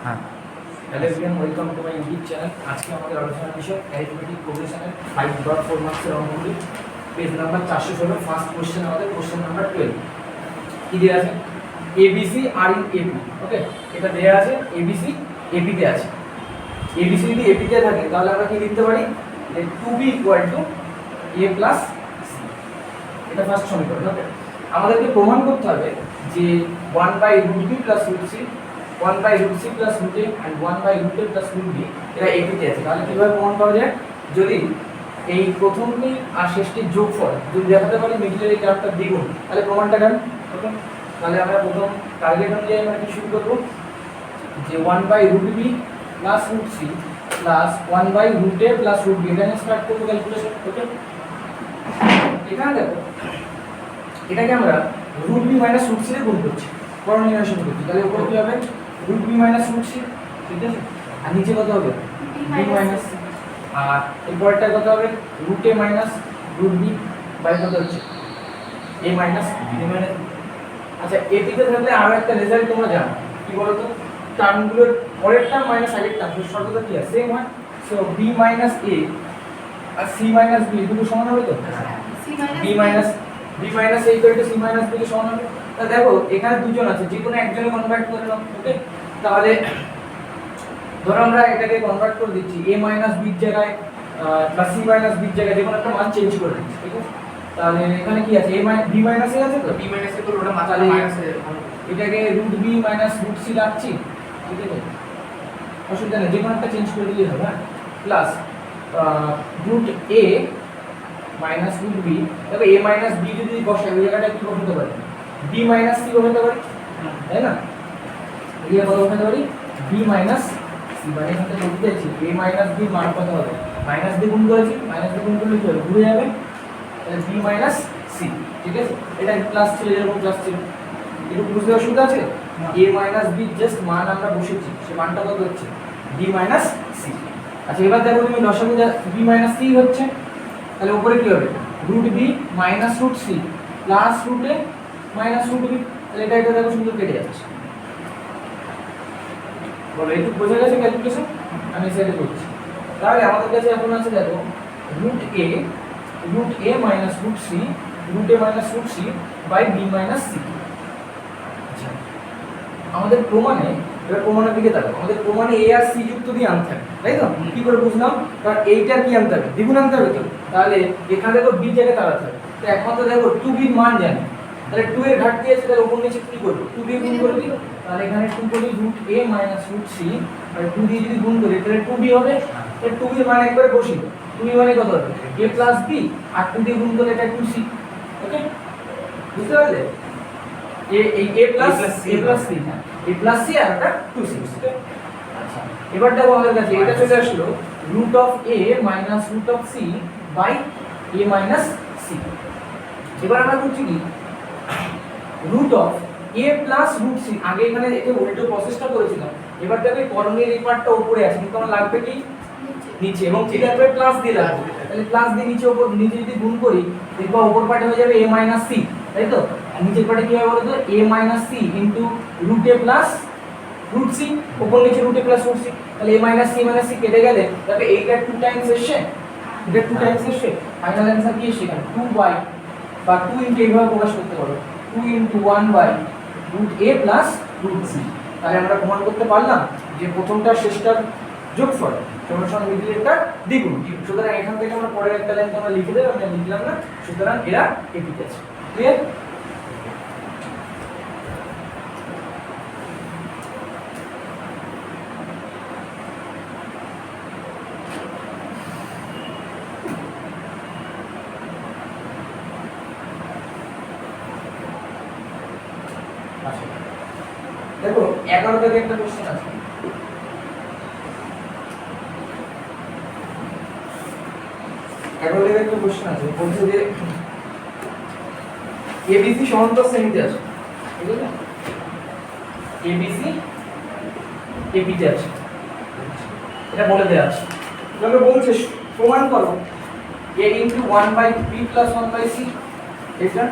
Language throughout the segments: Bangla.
হ্যাঁ, hello everyone, welcome to my YouTube channel. আজকে আমাদের আলোচনার বিষয় অ্যারিথমেটিক প্রোগ্রেশনের 5.4 মার্কসের অঙ্কগুলি। পেজ নাম্বার 416, ফার্স্ট কোশ্চেন আমাদের কোশ্চেন নাম্বার 12। কি দেওয়া আছে? A B C are in AP. Okay, এটা দেওয়া আছে এবিসি এপিতে আছে। এবিসি যদি এপিতে থাকে তাহলে আমরা কি লিখতে পারি? যে 2b = a প্লাস সি। এটা ফার্স্ট সমীকরণ। ওকে, আমাদেরকে প্রমাণ করতে হবে যে 1/√b plus √c, 1/√c plus √a and 1/√a plus √b এরা এপিতে আছে। তাহলে কিভাবে প্রমাণ করা যায়? যদি এই প্রথমটি আর শেষটির যোগফল যদি দেখাতে পারি মিডলের এই টার্মটা দ্বিগুণ, তাহলে প্রমাণটা ডান। ওকে, তাহলে আমরা প্রথম টার্গেট অনুযায়ী আমরা কি শুরু করব? যে 1/√b plus √c plus 1/√a plus √b এটা নিয়ে স্টার্ট করব ক্যালকুলেশন। ওকে, এখানে দেখো এটাকে আমরা √b মাইনাস √c দিয়ে গুণ করছি, করণীয়সন করছি। তাহলে উপরে কি হবে? √b মাইনাস √c, ঠিক আছে? আর নিচে কত হবে? b minus c। আর এরপরটা কত হবে? √a মাইনাস √b বাই কত হচ্ছে? a minus b minus. আচ্ছা, এটিতে থাকলে আরো একটা রেজাল্ট তোমরা জানো, কি বলো তো? টার্মগুলোর পরের টার্ম মাইনাস আগের টার্ম শর্তটা কি আছে? সেম হয়। সো b মাইনাস a আর c মাইনাস b দুটো সমান হবে তো? b minus b minus a ইকুয়াল টু c মাইনাস b সমান হবে। তা দেখো এখানে দুজন আছে, যে কোনো একজনে কনভার্ট করে নাও। ওকে, তাহলে ধরো আমরা এটাকে কনভার্ট করে দিচ্ছি a মাইনাস b এর জায়গায় বা c মাইনাস b এর জায়গায় যে কোনো একটা মান চেঞ্জ করে দিচ্ছি, ঠিক আছে? তাহলে এখানে কি আছে? b মাইনাস a আছে তো? b মাইনাস a তো ওটা মাথায় মাইনাস এটাকে √b মাইনাস √c রাখছি, ঠিক আছে? অসুবিধা নেই, যে কোনো একটা চেঞ্জ করে দিলেই হবে। হ্যাঁ, প্লাস √a মাইনাস √b। দেখো a মাইনাস b যদি বসাই ওই জায়গাটা কি বসাতে পারি? b মাইনাস c বসাতে পারি, তাই না? এখানে কত বসাতে পারি? b minus c। মানে এখানে বলতে চাইছি a মাইনাস b মান কত হবে? মাইনাস দিয়ে গুণ করেছি, মাইনাস দিয়ে গুণ করলে কি হবে? ঘুরে যাবে, তাহলে b মাইনাস c, ঠিক আছে? এটা প্লাস ছিল, যেরকম প্লাস ছিল। একটু বুঝতে অসুবিধা আছে? a মাইনাস b জাস্ট মান আমরা বসেছি, সে মানটা কত হচ্ছে? b minus c। আচ্ছা, এবার দেখো তুমি লসাগু b মাইনাস c হচ্ছে, তাহলে উপরে কি হবে? √b minus √c plus √a minus √b। তাহলে এটা দেখো সুন্দর কেটে যাচ্ছে। বলো, একটু বোঝা গেছে ক্যালকুলেশন? আমি সেটা করছি। তাহলে আমাদের কাছে এখন আছে দেখো √a minus √c, √a minus √c by b minus c। আচ্ছা, আমাদের প্রমাণে, এবার প্রমাণের দিকে তাকাও। আমাদের প্রমাণে a আর c যুক্ত দিয়ে আনতে হবে, তাই তো? কি করে বুঝলাম? কারণ এইটার কি আনতে হবে? দ্বিগুণ আনতে হবে তো। তাহলে এখানে দেখো b জায়গায় দাঁড়াতে হবে। তো একমাত্র দেখো 2b এর মান জানি, তাহলে 2 এর ঘাটতি আছে, তাহলে উপর নিচে কি করব? 2 দিয়ে গুণ করে দিই। তাহলে এখানে 2 করি √a মাইনাস √c আর 2 দিয়ে যদি গুণ করি তাহলে 2b হবে। তাহলে 2b এর মান একবারে বসিয়ে দাও। 2b মানে কত হবে? a প্লাস b আর 2 দিয়ে গুণ করলে এটা 2c। ওকে, বুঝতে পারলে? a প্লাস c, হ্যাঁ, a প্লাস c আর এটা 2c। আচ্ছা, এবার দেখো আমাদের কাছে এটা চলে আসলো √a minus √c by a minus c। এবার আমরা করছি কি? √a প্লাস √c, আগে এখানে একে উল্টো প্রসেসটা করেছিলাম। এবার দেখো এই করণীয় এই পার্টটা উপরে আছে, কিন্তু আমার লাগবে কি? নিচে। এবং ঠিক আছে প্লাস দিয়ে লাগবে, তাহলে প্লাস দিয়ে নিচে উপর নিচে যদি গুণ করি দেখো উপর পার্টে হয়ে যাবে a মাইনাস c, তাই তো? আর নিচের পার্টে কি হবে বলো তো? a minus c into √a plus √c, উপর নিচে √a প্লাস √c। তাহলে a মাইনাস c কেটে গেলে দেখো এইটা 2 টাইমস এসে, এটা 2 টাইমস এসে, ফাইনাল অ্যানসার কি এসে? 2 বাই বা 2 ইনটু এইভাবে প্রকাশ করতে পারো, 2 ইনটু 1/√a প্লাস √c। তাহলে আমরা প্রমাণ করতে পারলাম যে প্রথমটা শেষটার যোগফল সমান মিডলেরটা দ্বিগুণ। সুতরাং এখান থেকে আমরা পরের একটা লাইন তোমরা লিখে দেবে, আমি লিখলাম না। সুতরাং এরা এপিতে আছে। ক্লিয়ার? দেখো 11 থেকে একটা কোশ্চেন আছে। 11 থেকে একটা কোশ্চেন আছে, বলছে যে ABC সমান্তর শ্রেণীতে আছে, ঠিক আছে? ABC এপিতে আছে, এটা বলে দেয়া আছে। তাহলে বলছে প্রমাণ করো a into 1/b plus 1/c, এটা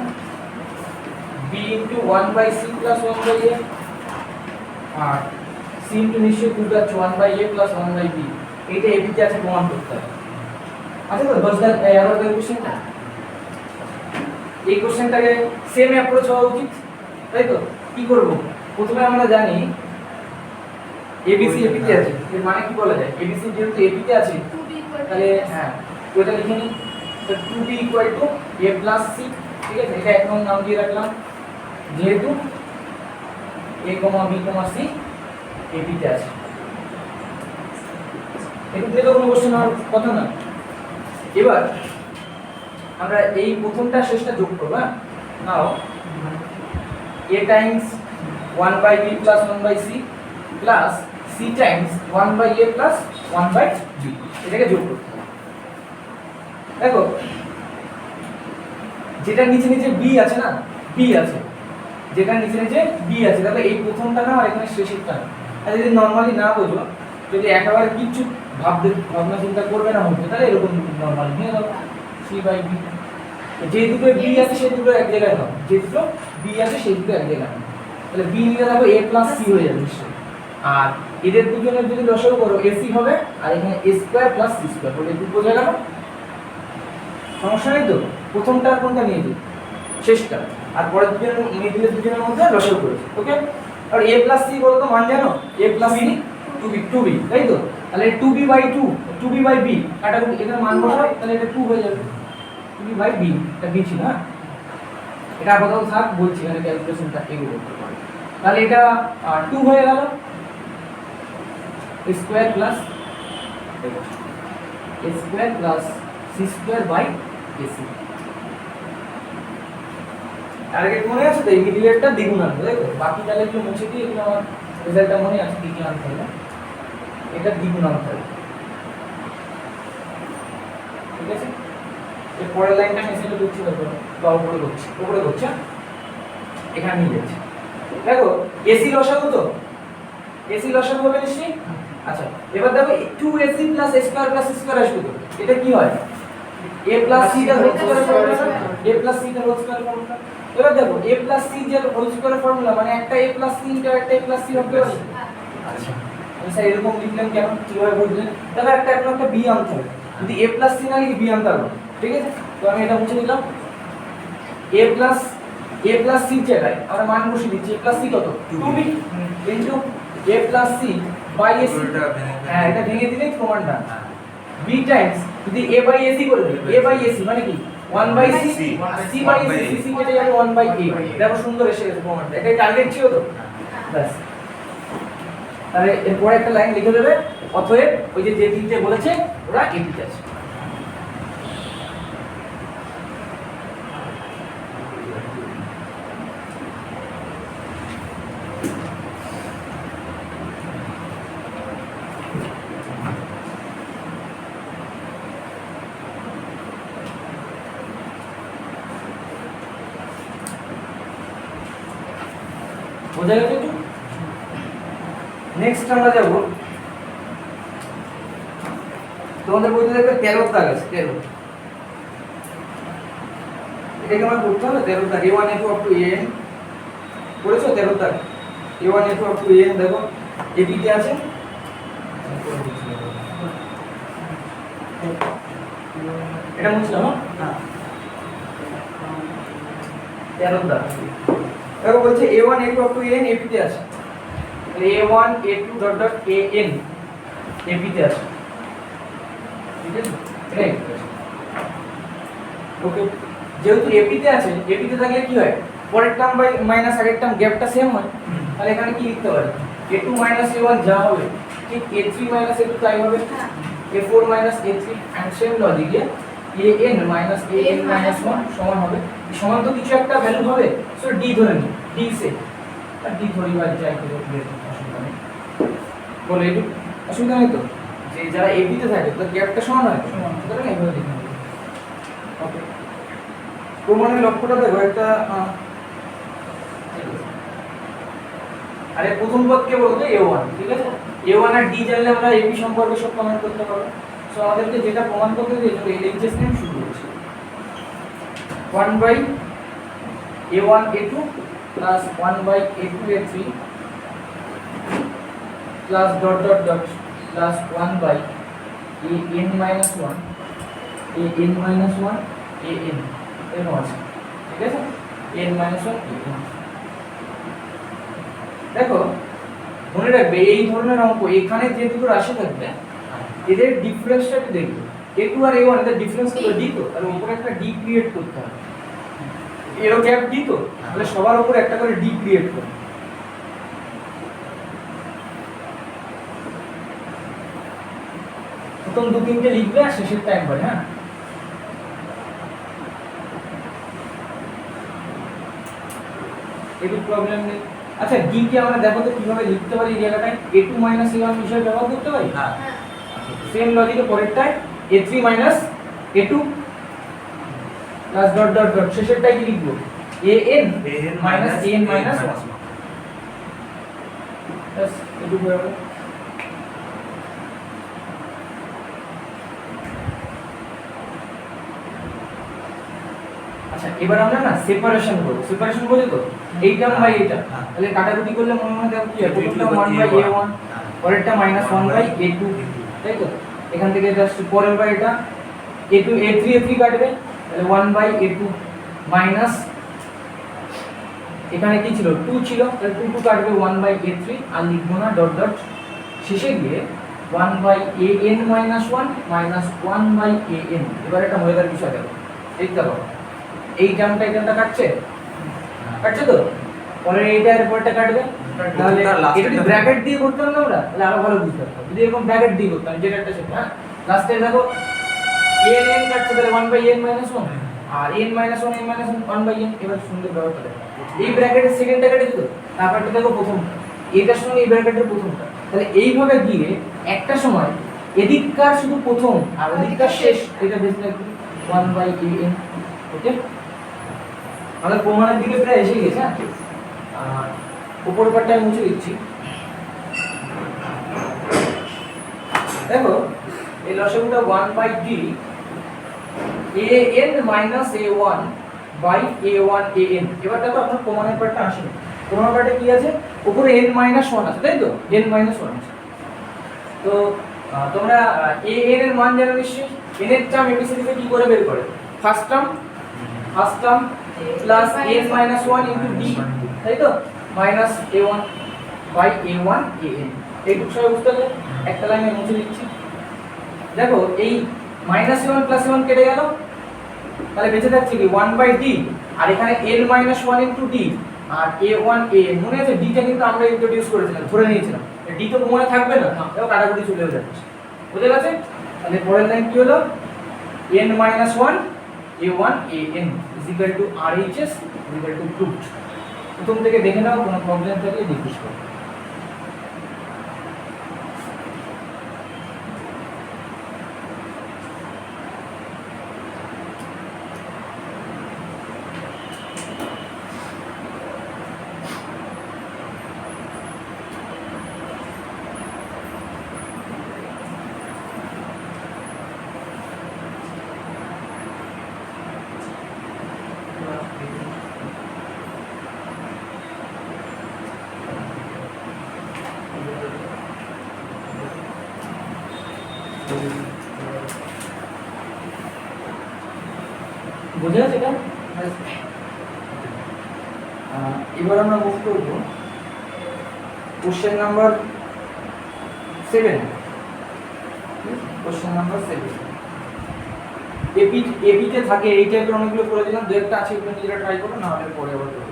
b into 1/c plus 1/a আর c c ইনটু নিশ্চয়ই বুঝতে পারছো 1/a প্লাস 1/b এইটা ab তে আছে প্রমাণ করতে হবে। আচ্ছা তো বসদার এরর এর কোশ্চেনটা এই কোশ্চেনটাকে সেম অ্যাপ্রোচ হওয়া উচিত, তাই তো? কি করব? প্রথমে আমরা জানি ABC AP তে আছে, এর মানে কি বলা যায়? ABC যেহেতু AP তে আছে তাহলে হ্যাঁ ওটা লিখে নিই, তো 2b a c, ঠিক আছে? এটা এক নম্বর নাম দিয়ে রাখলাম যেহেতু a b c AP তে আছে। এটা দিয়ে তো কোনো কোশ্চেন হওয়ার কথা না। এবার আমরা এই প্রথমটা শেষটা যোগ করব। হ্যাঁ, নাও a Times 1/b plus 1/c plus c Times 1/a plus 1/b এটাকে যোগ করতে হবে। দেখো যেটা নিচে নিচে b আছে না, b আছে, যেটা নিচে নিচে b আছে, তাহলে এই প্রথমটা না আর এখানে শেষেরটা না। আর যদি নরমালি না বোঝো, যদি একেবারে কিচ্ছু ভাবনা চিন্তা করবে না হচ্ছে, তাহলে এরকম নরমালি নিয়ে নাও c/b। যে দুটো b আছে সেই দুটো এক জায়গায় নাও, যে দুটো b আছে সেই দুটো এক জায়গায় নাও, তাহলে b নিলে দেখো a প্লাস c হয়ে যাবে নিশ্চয়ই। আর এদের দুজনের যদি লসাগু করো ac হবে, আর এখানে a square plus c square, ওটা কি বোঝা গেল? সমস্যা নেই তো? প্রথমটা কোনটা নিয়ে দিই? শেষটা। আর পরের দুজনের মিডলের দুজনের মধ্যে লসাগু করেছি, ওকে? আর a প্লাস c বলো তো মান জানো? a প্লাস c 2b, তাই তো? তাহলে 2b/2 2b/b কাটাকুটি, এটার মান বসাও, তাহলে এটা 2 হয়ে যাবে। 2b/b এটা b ছিল। হ্যাঁ, এটা আপাতত থাক, বলছি এখানে ক্যালকুলেশনটা এগুলো করতে পারি। তাহলে এটা 2 হয়ে গেল a square plus c square by ac। Target মনে আছে তো? এই মিডিলেরটা দ্বিগুণ আনতে, তাই তো? বাকি তাহলে একটু মুছে দিয়ে এগুলো আমার রেজাল্টটা মনে আছে কি কি আনতে হবে, এটা দ্বিগুণ আনতে হবে, ঠিক আছে? এর পরের লাইনটা মেসেজে করছি, বা উপরে করছি, এখানে নিয়ে যাচ্ছি। দেখো এসি লসাগু তো, এসি লসাগু হবে নিশ্চয়ই। আচ্ছা এবার দেখো 2ac plus a square plus c square আসবে তো, এটা কি হয়? a প্লাস c এর whole square formula, a plus c এর হোল স্কয়ার ফর্মুলা। এবার দেখো a প্লাস c এর হোল স্কয়ার ফর্মুলা মানে একটা a প্লাস c ইনটু একটা a প্লাস c হবে। আচ্ছা আচ্ছা এরকম লিখলাম কেন, কিভাবে বুঝলেন? দেখো একটা এখন একটা b আনতে হবে, যদি a প্লাস c না লিখি b আনতে হবে, ঠিক আছে? তো আমি এটা মুছে দিলাম। a প্লাস c জায়গায় আমরা মান বসিয়ে দিচ্ছি, a প্লাস c কত? 2b into a plus c by ac। হ্যাঁ এটা ভেঙে দিলেই প্রমাণটা b টাইমস যদি a বাই ac করে দিই, a বাই ac মানে কি 1/c, c by ac, c কেটে যাবে 1/a। দেখো সুন্দর এসে গেছে প্রমাণটা, এটাই টার্গেট ছিল তো, ব্যাস। তাহলে এরপরে একটা লাইন লিখে দেবে, অতএব ওই যে তিনটে বলেছে ওরা এপিতে আছে। বোঝা গেছে তো? নেক্সট আমরা যাব, তোমাদের বইতে দেখবে 13 দাগ আছে, 13। এটাকে আমরা করতে হবে 13 দাগ, a1 a2 up to an করেছো 13 দাগ, a1 a2 up to an দেখো ab তে আছে। এটা মুছলাম। হ্যাঁ 13 দাগ দেখো বলছে a1 a2 up to an ab তে আছে, a1 a2 dot dot an ab তে আছে, ঠিক আছে? এটাই ওকে। যেহেতু ab তে আছে, ab তে থাকলে কি হয়? পরের টার্ম বাই মাইনাস আগের টার্ম গ্যাপটা সেম হয়, তাহলে এখানে কি লিখতে পারি? a2 a1 যা হবে ঠিক a3 a2 তাই হবে, a4 a3 and same logic an an 1 সমান হবে, সমান তো কিছু একটা ভ্যালু হবে, সো d ধরে নিই, d সে আর d ধরি বা যাই করে অসুবিধা নেই, বলে একটু অসুবিধা নেই তো? যে যারা ab তে থাকে তো গ্যাপটা সমান হয়, সমান, সুতরাং এইভাবে লিখতে হবে। ওকে, প্রমাণের লক্ষ্যটা দেখো একটা আরে প্রথম পদকে বলতে a1, ঠিক আছে? a1 আর d জানলে আমরা ab সম্পর্কে সব প্রমাণ করতে পারবো। সো আমাদেরকে যেটা প্রমাণ করতে দিয়েছিল এই লেকচার নিয়ে শুরু করছি, 1/a1 a2 plus 1/a2 a3 plus dot dot dot plus 1 by a n minus 1 a n minus 1 a n এরকম আছে, ঠিক আছে, n minus 1 a n। দেখো মনে রাখবে এই ধরনের অঙ্ক এখানে যে দুটো রাশি থাকবে এদের ডিফারেন্সটা একটু দেখবে, a2 আর a1 এদের ডিফারেন্স কত d, তো তাহলে উপরে একটা d ক্রিয়েট করতে হবে, এরও গ্যাপ d, তো তাহলে সবার উপরে একটা করে d ক্রিয়েট করো। প্রথম দু তিনটে লিখবে আর শেষেরটা একবার, হ্যাঁ একটু প্রবলেম নেই। আচ্ছা d কে আমরা দেখো তো কিভাবে লিখতে পারি, এই জায়গাটায় a2 a1 হিসেবে ব্যবহার করতে পারি। হ্যাঁ সেম লজিকে পরেরটায় a3 a2 plus dot dot dot শেষেরটায় কি লিখবো, an an 1 বাস এটুকু হয়ে গেল। আচ্ছা এবার আমরা না সেপারেশন করব, সেপারেশন বোঝো তো, এই টার্ম বাই এটা, তাহলে কাটাকুটি করলে মনে মনে দেখো কি হয়, প্রথমটা 1 বাই a1 পরেরটা -1 বাই a2, তাই তো, এখান থেকে জাস্ট পরের বাই এটা a2 a3 কাটবে, তাহলে 1 বাই a2 মাইনাস এখানে কি ছিল 2 ছিল, তাহলে 2 কাটবে 1 বাই a3 আর লিখবো না ডট ডট, শেষে গিয়ে 1 by an - 1 minus 1 by an। এবার একটা মজাদার বিষয় দেখো, দেখতে পাবো এই টার্মটা এই টার্মটা কাটছে, কাটছে তো, পরে এইটা এর পরেরটা কাটবে, তাহলে এটা যদি ব্র্যাকেট দিয়ে করতাম না আমরা তাহলে আরো ভালো বুঝতে পারতাম, যদি এরকম ব্র্যাকেট দিয়ে করতাম যেটা একটা সেটা, হ্যাঁ লাস্টে দেখো an কাটছে তাহলে 1 বাই n - 1 আর n - 1 1 বাই n। এবার সুন্দর ব্যবহার করে এই ব্র্যাকেটের সেকেন্ডটা কেটে দিত, তারপরটা দেখো প্রথম এটার সঙ্গে এই ব্র্যাকেটের প্রথমটা, তাহলে এইভাবে গিয়ে একটা সময় এদিককার শুধু প্রথম আর ওদিককার শেষ এটা বেশি থাকবে 1 বাই an। ওকে আমাদের প্রমাণের দিকে প্রায় এসে গেছে, আর উপর পাটটা মুছে দিচ্ছি। দেখো এই লসাগুটা 1 by d an minus a1 by a1 an। এবার দেখো আপনার প্রমাণের পার্টটা আসেনি, প্রমাণের পার্টে কি আছে, উপরে n - 1 আছে, তাই তো, n - 1 আছে। তো তোমরা an এর মান জানো নিশ্চয়ই, n এর টার্ম এবিসিডি তে কি করে বের করে, first term plus n - 1 into d, তাই তো, minus a1 by a1 an। এইটুকু সবাই বুঝতে পারলে, একটা লাইনে মুছে দিচ্ছি। দেখো এই -a1 প্লাস a1 কেটে গেল, তাহলে বেঁচে থাকছে কি 1 বাই d, আর এখানে n - 1 ইনটু d আর a1 an। মনে আছে d টা কিন্তু আমরা ইন্ট্রোডিউস করেছিলাম, ধরে নিয়েছিলাম, d তো মনে থাকবে না, দেখো কাটাকুটি চলেও যাচ্ছে, বুঝে গেছে। তাহলে পরের লাইন কি হলো, n - 1 a1 an is equal to RHS is equal to proved। প্রথম থেকে দেখে নাও, কোনো প্রবলেম থাকলে জিজ্ঞেস করো। বুঝে গেছে এটা? এবার আমরা মুভ করব কোশ্চেন নাম্বার 7। কোশ্চেন নাম্বার 7 এপিতে থাকে এই টাইপের অনেকগুলো করে দিলাম, দু একটা আছে এগুলো নিজেরা ট্রাই করো, না হলে পরে আবার করব।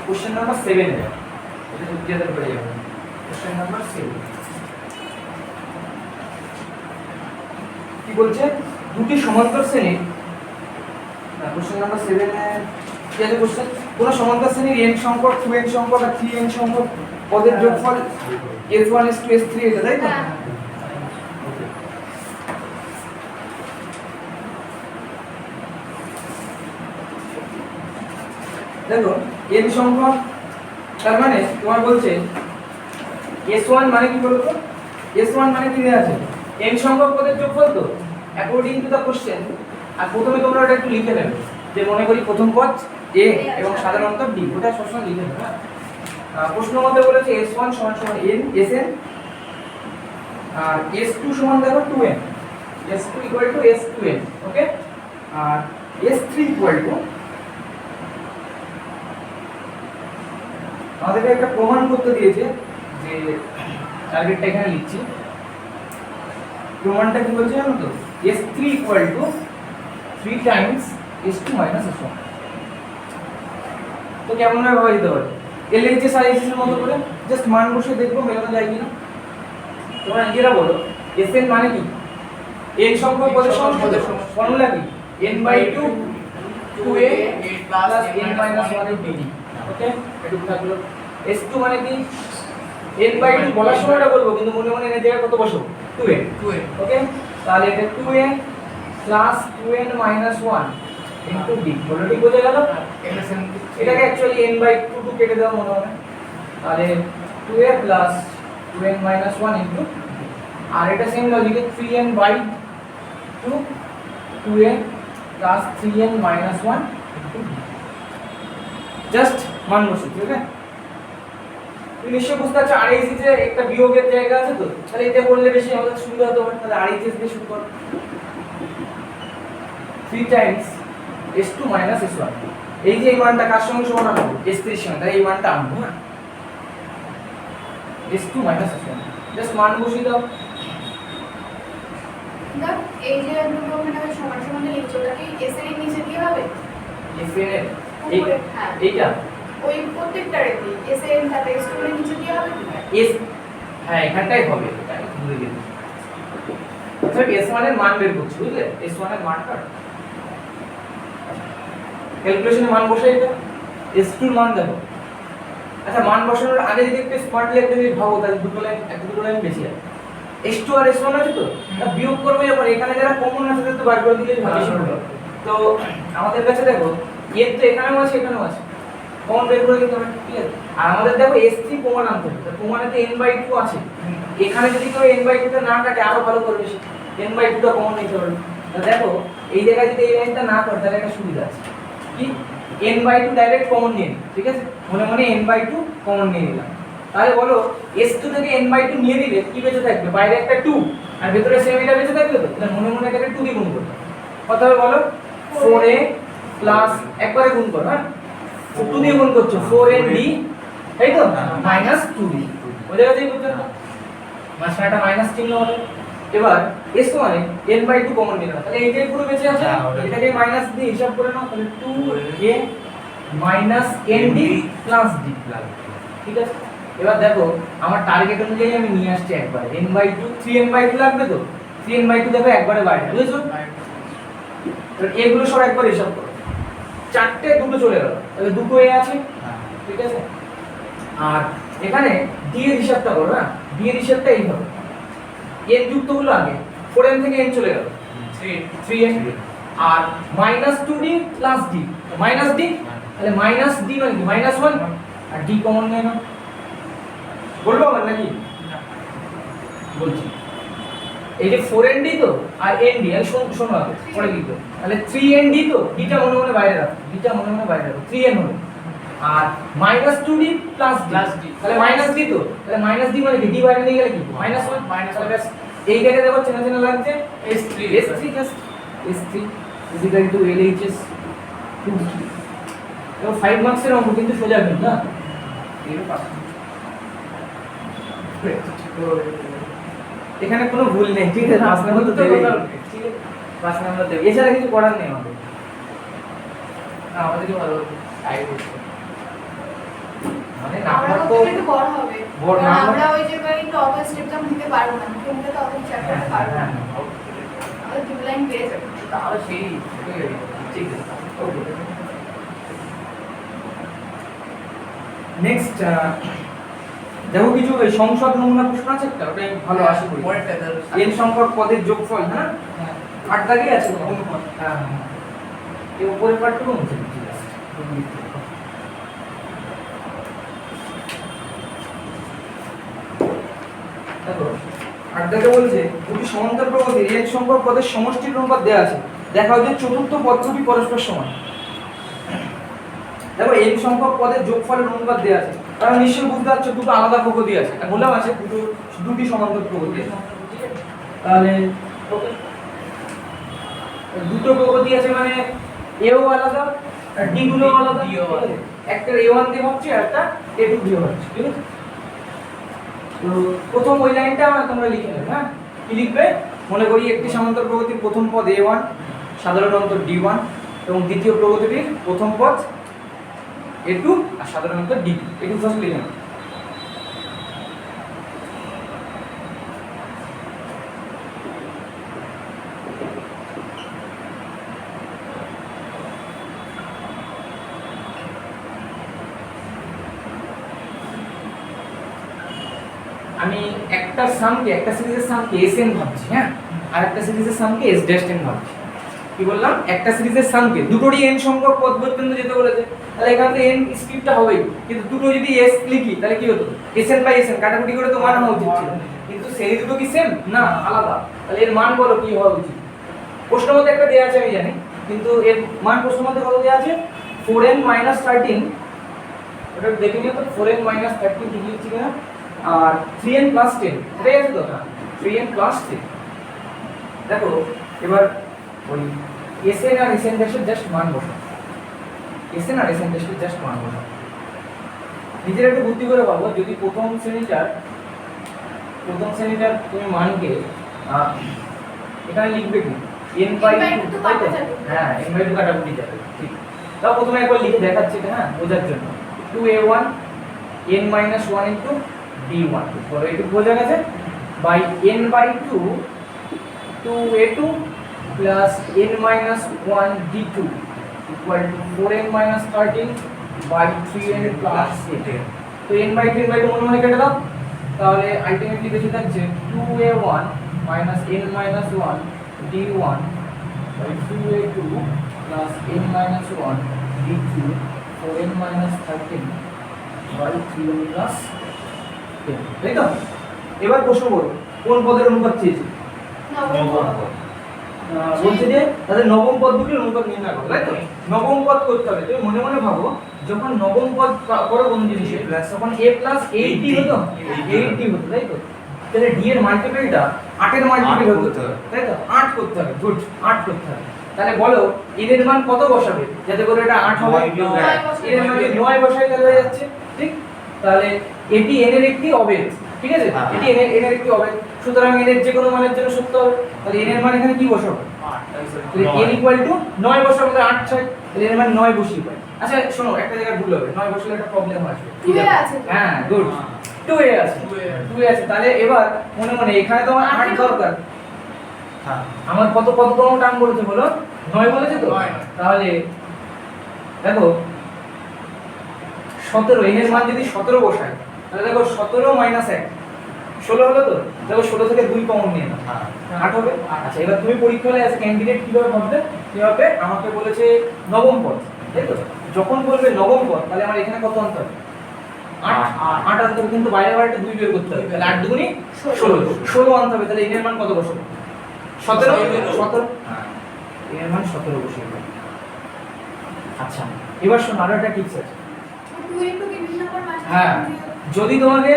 কোশ্চেন নাম্বার 7 এটা উত্তর পেয়ে যাবেন। কোশ্চেন নাম্বার 7 কি বলছে, দুটি সমান্তর শ্রেণীর, কোশ্চেন নাম্বার 7 এ কি আছে কোশ্চেন, কোন সমান্তর শ্রেণীর n সংখ্যক 2n সংখ্যক আর 3n সংখ্যক পদের যোগফল s1 s2 s3 এটা, তাই তো। দেখো n সংখ্যক, তার মানে তোমার বলছে s1 মানে কি বলতো, s1 মানে কি দেয়া আছে, n সংখ্যক পদের যোগফল, তো অ্যাকর্ডিং টু দা কোশ্চেন আর প্রথমে তোমরা ওটা একটু লিখে নেবে যে মনে করি প্রথম পদ এ এবং সাধারণত ডি, ওটা সবসময় লিখে নেবে। প্রশ্ন মধ্যে বলেছে s1 সমান সমান n sn আর s2 সমান দেখো 2n, s2 equal to s2n, okay. আর s3 ইকুয়াল টু, আমাদেরকে একটা প্রমাণ করতে দিয়েছে যে টার্গেটটা এখানে লিখছি। প্রমাণটা কি বলছে জানো তো, s3 equal two 3 Times s2 minus s1। তো কেমন ভাবে ভাবা যেতে পারে, LHS RHS এর মতো করে জাস্ট মান বসে দেখবো মেলানো যায় কিনা। তোমরা নিজেরা বলো Sn মানে কি, n সংখ্যক পদের সমষ্টি, ফর্মুলা কি n/2 2a plus n minus 1 dd, ওকে। এটুকু থাকলো। s2 মানে কি, n/2 বলার সময়টা বলবো কিন্তু মনে মনে n এর জায়গায় কত বসাবো, 2a, ওকে। তাহলে এটা 2a plus 2n minus 1 into d, বলো ঠিক বোঝা গেল। এটাকে অ্যাকচুয়ালি n/2 টু কেটে দাও মনে মনে, তাহলে 2a plus 2n minus 1 into, আর এটা সেম লজিকে 3n/2 2a plus 3n minus 1 into d, just মান বসে, ঠিক আছে। তুমি নিশ্চয়ই বুঝতে পারছো RHS এর একটা বিয়োগের জায়গা আছে তো, তাহলে এটা করলে বেশি আমাদের সুবিধা হতো। তাহলে RHS দিয়ে শুরু করো, 3 টাইমস s2 মাইনাস s1, এই যে এই মানটা কার সঙ্গে সমান আনবো, s3 এর সঙ্গে, তাই এই মানটা আনবো, হ্যাঁ, s2 মাইনাস s1, জাস্ট মান বসিয়ে দাও। না এই যে আমরা ওখানে সমান সমান লিখছি ওটা কি s এর নিচে দিয়ে হবে, s এর এইটা ওই প্রত্যেকটারে s এর সাথে s এর নিচে দিয়ে হবে, s, হ্যাঁ এখানটাই হবে, তাই ভুলে গেছি। আচ্ছা s1 এর মান বের করছি, বুঝলে, s1 এর মানটা ক্যালকুলেশনে মান বসাই দাও, s2 এর মান দেখো। আচ্ছা মান বসানোর আগে যদি একটু স্মার্টলি একটা যদি ভাবো, তাহলে দুটো লাইন বেশি আছে। s2 আর s1 আছে তো, তা বিয়োগ করবে যখন এখানে যারা কমন আছে তাদের তো বার করে দিলেই ভালো হবে। তো আমাদের কাছে দেখো n তো এখানেও আছে এখানেও আছে, কমন বের করে দিতে হবে, ঠিক আছে। আর আমাদের দেখো s3 প্রমাণ আনতে হবে, প্রমাণেতে n/2 আছে, এখানে যদি কেউ n/2 টা না কাটে আরো ভালো করবে, n/2 টা কমন নিতে পারবে। তো দেখো এই জায়গায় যদি এই লাইনটা না করে তাহলে একটা সুবিধা আছে কি, n/2 ডাইরেক্ট কমন নিয়ে, ঠিক আছে, মনে মনে n/2 কমন নিয়ে নিলাম। তাহলে বলো s2 থেকে n/2 নিয়ে দিলে কি বেঁচে থাকবে, বাইরে একটা 2 আর ভেতরে সেম এটা বেঁচে থাকবে তো, তাহলে মনে মনে এটাকে 2 দিয়ে গুণ করতে হবে। কত হবে বলো, 4a প্লাস একবারে গুণ করো, হ্যাঁ 2 দিয়ে গুণ করছো 4nd, তাই তো, মাইনাস 2d, বোঝা গেছে এই পর্যন্ত, মাঝখানেটা মাইনাস চিহ্ন হবে। এবার s মানে n/2 কমন নিলাম, তাহলে এইটাই পুরো বেঁচে আছে, এটাকে মাইনাস দিয়ে হিসাব করে নাও, তাহলে 2a minus nd plus d, ঠিক আছে। এবার দেখো আমার টার্গেট অনুযায়ী আমি নিয়ে আসছি একবারে n/2, 3n/2 লাগবে তো, 3n/2 দেখো একবারে বাইরে, বুঝছো। তাহলে এগুলো সব একবার হিসাব করো, চারটে দুটো চলে গেল, তাহলে দুটো a আছে, ঠিক আছে। আর এখানে d এর হিসাবটা করো, হ্যাঁ d এর হিসাবটা এইভাবে, n যুক্ত হলো আগে, 4n থেকে n চলে গেল 3n, আর minus 2d plus d, minus d, তাহলে মাইনাস d মানে কি মাইনাস 1, আর d কমন নিয়ে নাও, বলবো আমার নাকি বলছি, এই যে 4nd তো আর nd, আর শোনো আগে পরে লিখো, তাহলে 3nd তো, d টা মনে মনে বাইরে রাখো, d টা মনে মনে বাইরে রাখো, 3n হলো, আর মাইনাস 2d প্লাস d, তাহলে মাইনাস d তো, তাহলে মাইনাস d মানে কি d বাইরে নিয়ে গেলে কি মাইনাস 1, মাইনাস, তাহলে এই জায়গায় দেখো চেনা চেনা লাগছে, s3 জাস্ট s3 LHS 2, এবং 5 মার্কসের অঙ্ক কিন্তু সোজা কিন্তু না, এর পাস, এখানে কোনো ভুল নেই, ঠিক আছে, পাস নাম্বার তো দেবে, ঠিক আছে, পাস নাম্বার দেবে, এছাড়া কিছু করার নেই আমাদের, না আমাদেরকে ভালো আইডিয়া মানে নাম্বার তো একটু বড় হবে, বড় নাম্বার, আমরা ওই যে একটু অত স্টেপটা দিতে পারবো না, কিন্তু তো অত চ্যাপ্ট করতে পারবো না, আমাদের দুটো লাইন পেয়ে যাবে, তাহলে সেই ঠিক আছে, ওকে। নেক্সট দেখো কিছু সংসদ নমুনা প্রশ্ন আছে একটা, ওটা ভালো আশা করি, n সংখ্যক পদের যোগফল, হ্যাঁ 8 দাগে আছে, হ্যাঁ এই উপরের পার্টটুকু মুছে দিচ্ছি, দেখো 8 দাগে বলছে দুটি সমান্তর প্রগতির n সংখ্যক পদের সমষ্টির অনুপাত দেওয়া আছে, দেখাও যে চতুর্থ পদ দুটি পরস্পর সমান। দেখো n সংখ্যক পদের যোগফলের অনুপাত দেওয়া আছে, তাহলে নিশ্চয়ই বুঝতে পারছো দুটো আলাদা প্রগতি আছে। বললাম আছে দুটি সমান্তর প্রগতি আছে। তাহলে দুটো প্রগতি আছে মানে এও আলাদা আর ডি গুলো আলাদা। একটা a1 দিয়ে ভাবছি আর একটা a2 দিয়ে ভাবছি, ঠিক আছে? তো প্রথম ওই লাইনটা তোমরা লিখে নেবে। হ্যাঁ, কি লিখবে? মনে করি একটি সমান্তর প্রগতির প্রথম পদ a1 সাধারণ অন্তর d1 এবং দ্বিতীয় প্রগতিটির প্রথম পদ a2 আর সাধারণ অন্তর d2। একটু ফার্স্ট লিখে নাও। আমি একটা সিরিজের সামকে sn ভাবছি, হ্যাঁ, আর একটা সিরিজের সামকে s ড্যাশ n ভাবছি। কি বললাম? একটা সিরিজের সামকে দুটোরই n সংখ্যক পদ পর্যন্ত যেতে বলেছে, তাহলে এখানে তো n স্ক্রিপ্টটা হবেই, কিন্তু দুটো যদি s লিখি তাহলে কি হতো? sn বাই sn কাটাকুটি করে তো মান হওয়া উচিত ছিল, কিন্তু শ্রেণী দুটো কি সেম না, আলাদা। তাহলে এর মান বলো কি হওয়া উচিত? প্রশ্নের মধ্যে একটা দেয়া আছে আমি জানি, কিন্তু এর মান প্রশ্নের মধ্যে কত দেয়া আছে? 4n - 13। ওটা দেখে নিও তো, 4n - 13 ঠিক লিখছি কিনা। আর 3n + 10 এটাই আছে তো? হ্যাঁ, 3n + 10। দেখো এবার ওই sn আর sn ড্যাশের জাস্ট মান বসাও। sn আর sn ড্যাশের জাস্ট মান বসাও। নিজের একটু বুদ্ধি করে ভাবো, যদি প্রথম শ্রেণীটার তুমি মানকে এখানে লিখবে কি n/2, তাই তো? হ্যাঁ, n/2 কাটাকুটি যাবে, ঠিক। তাও প্রথমে একবার লিখে দেখাচ্ছি এটা, হ্যাঁ, বোঝার জন্য। 2a1 n - 1 * d1 বলো, একটু বোঝা গেছে? By n/2 2a2 plus n minus 1 d2 equal to 4n minus 13 by 3n plus 8। তো n by 3 by 2 মনে মনে কেটে দাও, তাহলে আলটিমেটলি বেঁচে থাকছে 2a1 minus n minus 1 d1 by 2a2 plus n minus 1 d2 4n minus 13 by 3n plus 8। তাই তো? এবার প্রশ্ন করো, কোন পদের অনুপাত চেয়েছি? নবম পদ। বলছে যে তাদের নবম পদ দুটির অনুপাত নির্ণয় করো, তাই তো? নবম পদ করতে হবে। তুমি মনে মনে ভাবো, যখন নবম পদ করো কোন জিনিসে, তখন a + 8d হতো, 8d হতো, তাই তো? তাহলে d এর মাল্টিপলটা 8 এর মাল্টিপল হতো, তাই তো? 8 করতে হবে, গুড, 8 করতে হবে। তাহলে বলো n এর মান কত বসাবে যাতে করে এটা 8 হবে? n এর মান যদি 9 বসাই তাহলে হয়ে যাচ্ছে, ঠিক? তাহলে এটি n এর একটি অবেদ, ঠিক আছে? এটি n এর একটি অবেদ, সুতরাং n এর যে কোনো মানের জন্য সত্য হবে। তাহলে n এর মান এখানে কি বসাবো? 8। তাহলে n = 9 বসাবো, তাহলে 8 6, তাহলে n এর মান 9 বসিয়ে পাই। আচ্ছা শোনো, একটা জায়গায় ভুল হবে, 9 বসালে একটা প্রবলেম আসবে। 2a আছে। হ্যাঁ, গুড, 2a আছে, 2a আছে। তাহলে এবার মনে মনে এখানে তো আমার 8 দরকার। হ্যাঁ, আমার কততম টার্ম বলেছে বলো? 9 বলেছে তো? তাহলে দেখো 17, n এর মান যদি 17 বসাই, তাহলে দেখো 17 - 1 16 হলো তো? দেখো 16 থেকে 2 কমন নিয়ে নাও, 8 হবে। আচ্ছা, এবার তুমি পরীক্ষা হলে অ্যাজ ক্যান্ডিডেট কিভাবে ভাববে? কিভাবে? আমাকে বলেছে নবম পদ, তাই তো? যখন বলবে নবম পদ, তাহলে আমার এখানে কত আনতে হবে? 8 আনতে হবে, কিন্তু বাইরে বাইরে 2 বের করতে হবে। তাহলে 8 দুগুণী 16 আনতে হবে। তাহলে n এর মান কত বসাবো? 17। হ্যাঁ, n এর মান 17 বসিয়ে দেব। আচ্ছা, এবার শোনো, আরো একটা টিপস আছে। 2 * বিভিন্ন নাম্বার মাঝে। হ্যাঁ, যদি তোমাকে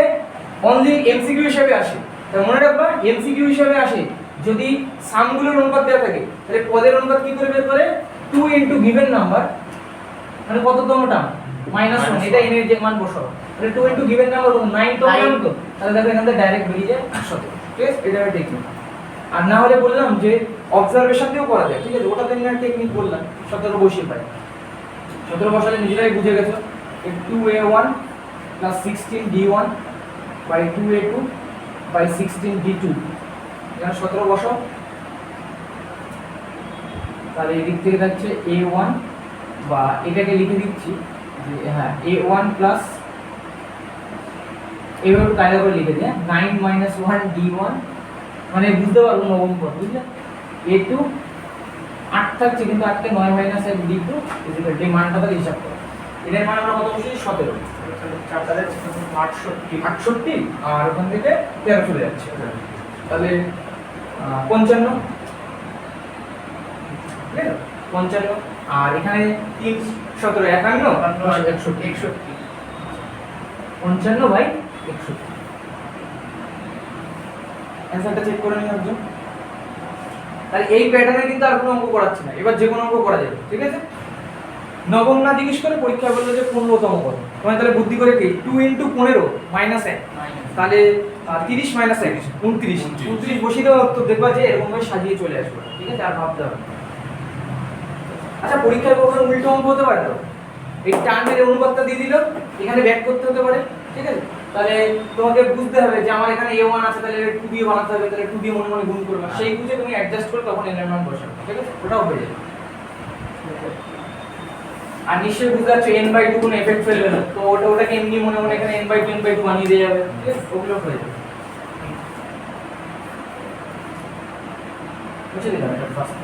অনলি এমসিকিউ হিসেবে আসে, তাহলে মনে রাখবা এমসিকিউ হিসেবে আসে, যদি সামগুলোর অনুপাত দেওয়া থাকে, তাহলে পদের অনুপাত কি করে বের করে? 2 * গিভেন নাম্বার, মানে কততম টার্ম? -1, এটা n এর যে মান বসাও। তাহলে 2 * গিভেন নাম্বার কত? 9 তম টার্ম তো? তাহলে দেখো এখান থেকে ডাইরেক্ট বেরিয়ে যায় 17। ঠিক আছে? এটা একটা টেকনিক। আর না হলে বললাম যে অবজারভেশন দিয়েও করা যায়, ঠিক আছে? ওটা তো একটা টেকনিক বললাম, 17 বসিয়ে পাই। 17 বসালে নিজেরাই বুঝে গেছো, 2a1 plus 16 d1 by 2a2 by 16 d2। এখানে 17 বসাও, তাহলে এদিক থেকে যাচ্ছে a1, বা এটাকে লিখে দিচ্ছি যে হ্যাঁ a1 প্লাস, এভাবে কায়দা করে লিখে দিই, 9 - 1 d1, মানে বুঝতে পারবো নবম পদ, বুঝলে? a2 8 থাকছে, কিন্তু 8 কে 9 - 1 d2 ইকুয়াল টু মানটা তাহলে হিসাব করো। এর মান আমরা কত বসিয়েছি? 17। তাহলে 68 আর ওখান থেকে 13 চলে যাচ্ছে, তাহলে 55। ঠিক আছে 55 আর এখানে 3 17 51 61 55 বাই 61 অ্যান্সারটা চেক করে নিন একজন। তাহলে এই প্যাটার্নে কিন্তু আর কোনো অঙ্ক করাচ্ছি না, এবার যে কোনো অঙ্ক করা যাবে, ঠিক আছে। নবম না জিজ্ঞেস করে পরীক্ষা বললো যে 15তম কত, তোমার তাহলে বুদ্ধি করে কি 2 * 15 - 1, তাহলে 30 - 1 29 বসিয়ে দেওয়া তো দেখবা যে এরকম ভাবে সাজিয়ে চলে আসবে, ঠিক আছে, আর ভাবতে হবে। আচ্ছা পরীক্ষায় কখনো উল্টো অঙ্ক হতে পারে তো, এই টার্মের অনুপাতটা দিয়ে দিল, এখানে ব্যাক করতে হতে পারে, ঠিক আছে। তাহলে তোমাকে বুঝতে হবে যে আমার এখানে a1 আছে, তাহলে 2 দিয়ে বানাতে হবে, তাহলে 2 দিয়ে মনে মনে গুণ করবে, সেই বুঝে তুমি অ্যাডজাস্ট করে তখন n এর মান বসাবে, ঠিক আছে, ওটাও হয়ে যাবে। আর নিশ্চয়ই বুঝতে পারছো n/2 কোনো এফেক্ট ফেলবে না, তো ওটাকে এমনি মনে মনে এখানে n/2 বানিয়ে দিয়ে যাবে, ঠিক আছে, ওগুলো হয়ে যাবে। বুঝে দিলাম এটা ফার্স্ট।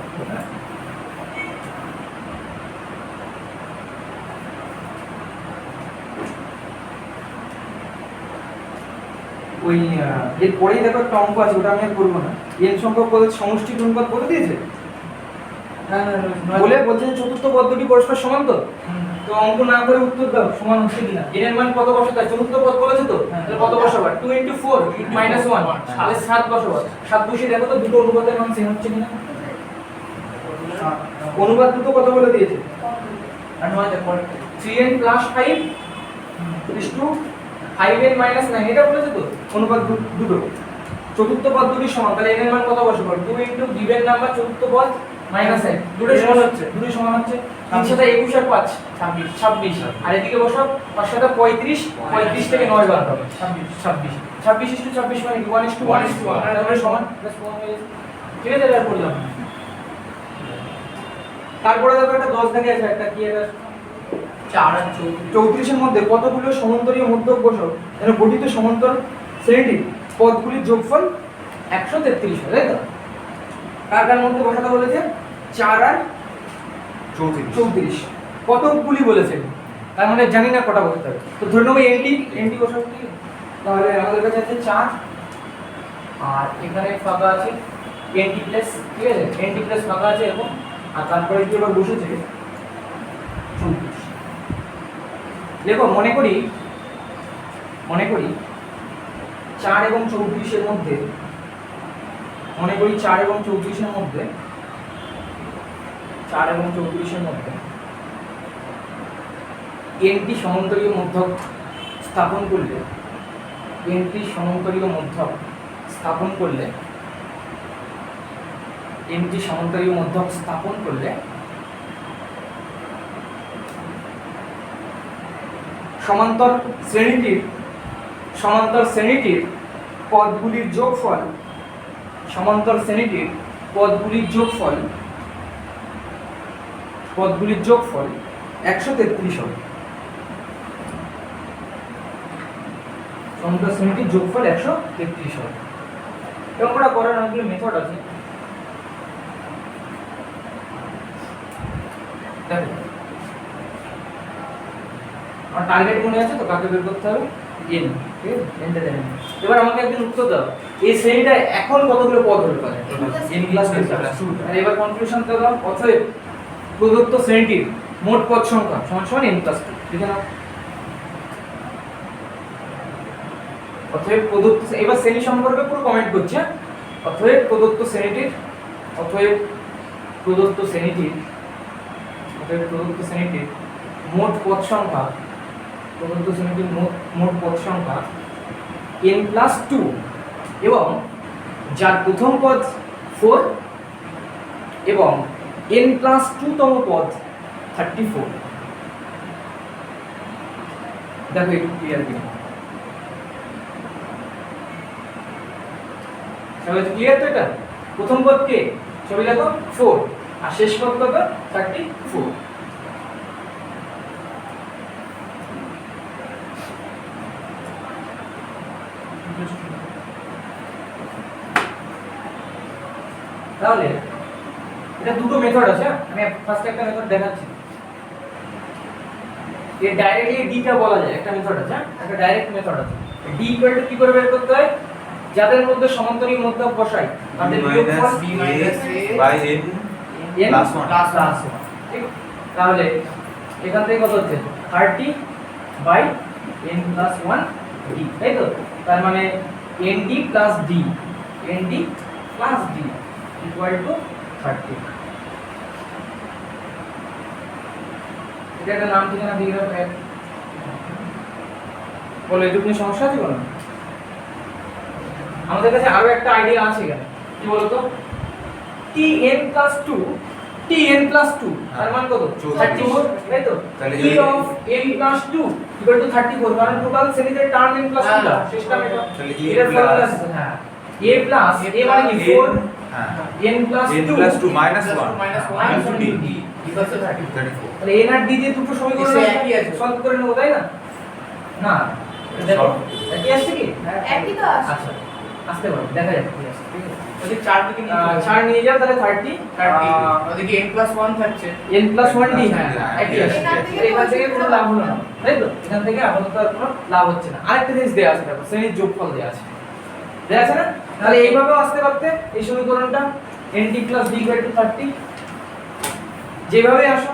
ওই এরপরেই দেখো একটা অঙ্ক আছে, ওটা আমি আর করবো না। n সংখ্যক পদের সমষ্টি অনুপাত বলে দিয়েছে, বলে বলছে যে চতুর্থ পদ দুটি পরস্পর সমান, তো তো অঙ্ক না করে উত্তর দাও সমান হচ্ছে কিনা। n এর মান কত বসাতে, চতুর্থ পদ বলেছে তো, তাহলে কত বসাবা 2 * 4 - 1, তাহলে 7 বসাবা। 7 বসিয়ে দেখো তো দুটো অনুপাতের মান সেম হচ্ছে কিনা। অনুপাত দুটো কত বলে দিয়েছে, আর 3n + 5 = 5n - 9, এটা বলেছে তো। অনুপাত দুটো চতুর্থ পদ দুটি সমান, তাহলে n এর মান কত বসাবো 2 * গিভেন নাম্বার চতুর্থ পদ -1, দুটো সমান হচ্ছে, 3 × 7 21 আর 5 26, আর এদিকে বসাও 5 × 7 35 থেকে 9 বার হবে 26 26 মানে 1:1 তাহলে সমান প্লাস 1 হয়ে যাবে, ঠিক আছে। এটা করলাম। তারপরে দেখো একটা 10 দাগে আছে, একটা কি এটা 4 আর 34 এর মধ্যে কতগুলো সমান্তরাল মধ্যক বসাও এর গঠিত সমান্তরাল শ্রেণীটি পদগুলির যোগফল 133 হয়, তাই তো। কার মধ্যে বসাতে বলেছে 4 আর 34 কতগুলি বলেছে, তার মানে জানি না কটা বসাতে হবে, তো ধরে নেব এনটি বসাবো, ঠিক আছে। তাহলে আমাদের কাছে আছে 4 আর এখানে ফাঁকা আছে এনটি প্লাস, ঠিক আছে, এনটি প্লাস ফাঁকা আছে এরকম, আর তারপরে কি এবার বসেছে 34। দেখো মনে করি 4 এবং 34 এর মধ্যে, মনে করি 4 এবং 34 এর মধ্যে nটি সমান্তরাল মধ্যক স্থাপন করলে, সমান্তর শ্রেণীটির পদগুলির যোগফল 133 হবে। সমান্তর শ্রেণীটির যোগফল 133 হবে। এবং ওটা করার অনেকগুলো মেথড আছে। দেখো আমার টার্গেট মনে আছে তো, কাকে বের করতে হবে n, ঠিক আছে, nটা দেন। এবার আমাকে একদিন উত্তর দাও এই শ্রেণীটা এখন কতগুলো পদ হতে পারে, n + 2। আর এবার কনক্লুশন দাও, অতএব প্রদত্ত শ্রেণীটির মোট পদ সংখ্যা সমান n + 2, ঠিক আছে। অতএব প্রদত্ত, এবার শ্রেণী সম্পর্কে পুরো কমেন্ট করছি, অতএব প্রদত্ত শ্রেণীটির মোট পদ সংখ্যা n + 2 এবং যার প্রথম পদ 4 এবং n + 2 তম পদ 34। দেখো একটু ক্লিয়ার কিনা, সবাই ক্লিয়ার তো? এটা প্রথম পদ কে, ছবি দেখো 4 আর শেষ পদ কত 34। তাহলে এটা দুটো মেথড আছে, আমি ফার্স্ট একটা মেথড দেখাচ্ছি। এর ডাইরেক্টলি ডিটা বলা যায়, একটা মেথড আছে, একটা ডাইরেক্ট মেথড আছে। ডি ইকুয়াল টু কি করে বের করতে হয়, যাদের মধ্যে সমান্তরাল মধ্যক বসাই তাদের বিয়োগফল b - a / n n Plus one. Plus 1 ঠিক তাহলে এখান থেকে কত হচ্ছে 30 বাই n প্লাস 1 d তাই তো তার মানে nd plus d nd plus d equal two 30 এটা একটা নাম ঠিকানা দিয়ে দাও বলো এটুকু নিয়ে সমস্যা আছে কোনো আমাদের কাছে আরো একটা আইডিয়া আছে এখানে কি বলতো tn plus 2 tn plus 2 তার মান কত 34 তাই তো তাহলে e of n plus 2 equal to 34 কারণ টোটাল শ্রেণীতে টার্ম n plus 2 টা শেষটা এটা তাহলে এর ফর্মুলা হ্যাঁ a plus a মানে কি 4 হ্যাঁ n plus 2 n plus 2 minus 1 into d equals to 30 34 তাহলে n আর d দিয়ে দুটো সমীকরণ এসে একই আছে। সলভ করে নেব তাই না না দেখো একই আসছে কি একই তো আছে আচ্ছা আসতে পারে দেখা যাক কি আসছে ঠিক আছে ওদিকে 4 দিকে নিয়ে যাও। 4 নিয়ে যাও তাহলে 30 ওদিকে n plus 1 থাকছে n plus 1d হ্যাঁ একই আসছে এখান থেকে এখান থেকে কোনো লাভ হলো না তাই তো এখান থেকে আপাতত আর কোনো লাভ হচ্ছে না আরেকটা জিনিস দেয়া আছে দেখো শ্রেণীর যোগফল দেয়া আছে না তাহলে এইভাবেও আসতে পারতে এই সমীকরণটা nd plus d equal to 30 যেভাবে আসো